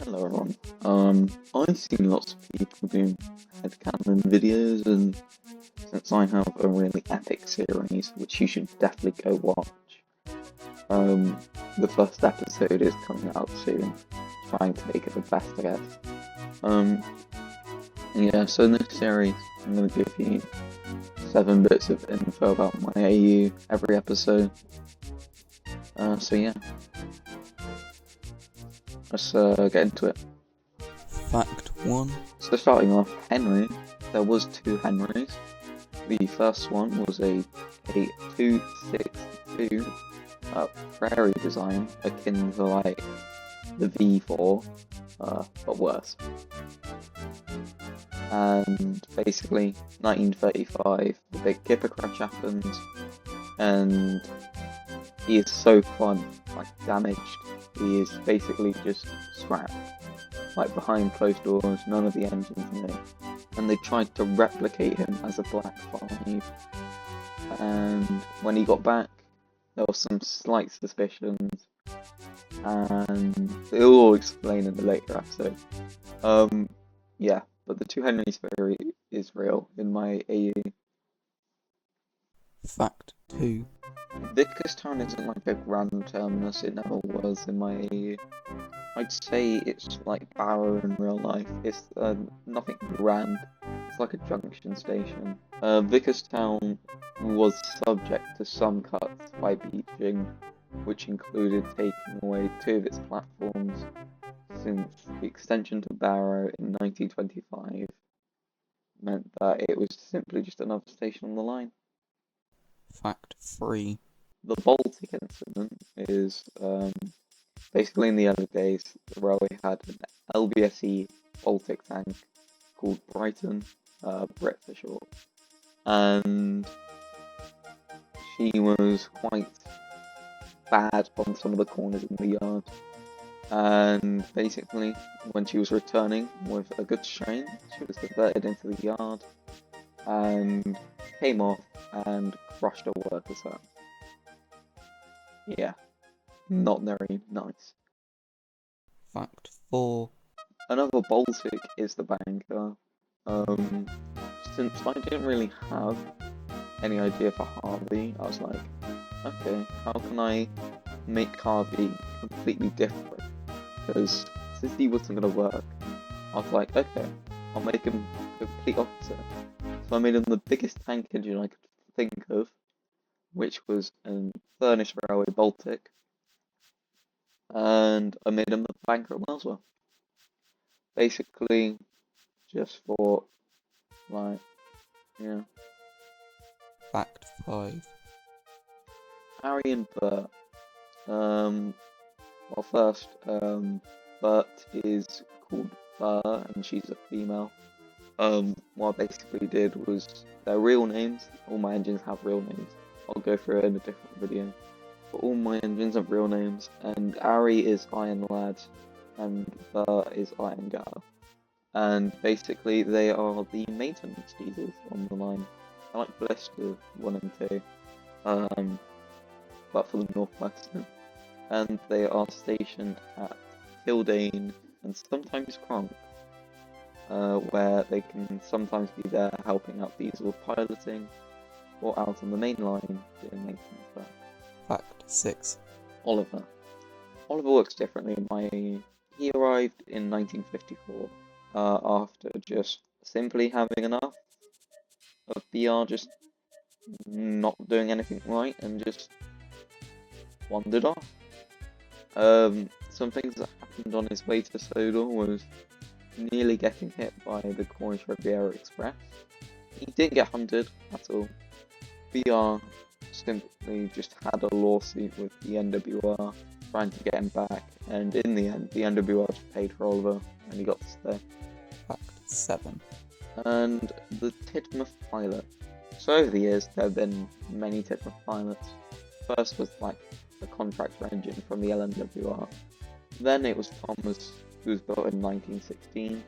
Hello everyone. I've seen lots of people do headcanon videos, and since I have a really epic series, which you should definitely go watch, the first episode is coming out soon, trying to make it the best, I guess. Um, yeah, so in this series, I'm going to give you 7 bits of info about my AU every episode. So yeah, let's get into it. Fact 1. So starting off, Henry, there was 2 Henrys. The first one was a 262 prairie design, akin to like the V4, but worse. And basically, 1935, the big Kipper crash happens, and he is so fun, like damaged. He is basically just scrapped. Like behind closed doors, none of the engines know. And they tried to replicate him as a Black 5. And when he got back, there was some slight suspicions, and they'll all explain in the later episode. Yeah, but the 2 Henrys theory is real in my AU. Fact 2. Vickers Town isn't like a grand terminus, it never was in my AU. I'd say it's like Barrow in real life. It's nothing grand. It's like a junction station. Vickerstown was subject to some cuts by beaching, which included taking away 2 of its platforms, since the extension to Barrow in 1925 meant that it was simply just another station on the line. Fact 3. The Baltic incident is basically in the early days, the railway had an LBSE Baltic tank called Brighton, Brit for short, and she was quite bad on some of the corners in the yard. And basically, when she was returning with a good strain, she was diverted into the yard and came off and crushed a worker's hut. Yeah, not very nice. Fact 4. Another Baltic is the banker. Since I didn't really have any idea for Harvey, I was like, okay, how can I make Harvey completely different? Because since he wasn't going to work, I was like, okay, I'll make him complete opposite. So I made him the biggest tank engine I could think of, which was a Furnish Railway Baltic, and I made him the banker at Wellswell. Basically, just for, like, yeah. Fact 5. Harry and Bert. Well, first, Bert is called Burr, and she's a female. What I basically did was their real names. All my engines have real names. I'll go through it in a different video. But all my engines have real names, and Harry is Iron Lad, and Burr is Iron Gal. And basically, they are the maintenance diesels on the line. I like Blister 1 and 2, but for the Northwestern. And they are stationed at Kildane and sometimes Cronk, where they can sometimes be there helping out diesel piloting, or out on the main line doing maintenance work. Fact 6. Oliver. Oliver works differently in my AU. He arrived in 1954, after just simply having enough of BR just not doing anything right and just wandered off. Some things that happened on his way to Sodor was nearly getting hit by the Cornish Riviera Express. He didn't get hunted at all. BR simply just had a lawsuit with the NWR trying to get him back, and in the end, the NWR just paid for Oliver and he got to stay. Fact 7. And the Tidmouth pilot. So over the years, there have been many Tidmouth pilots. First was like the contractor engine from the LNWR. Then it was Thomas, who was built in 1916,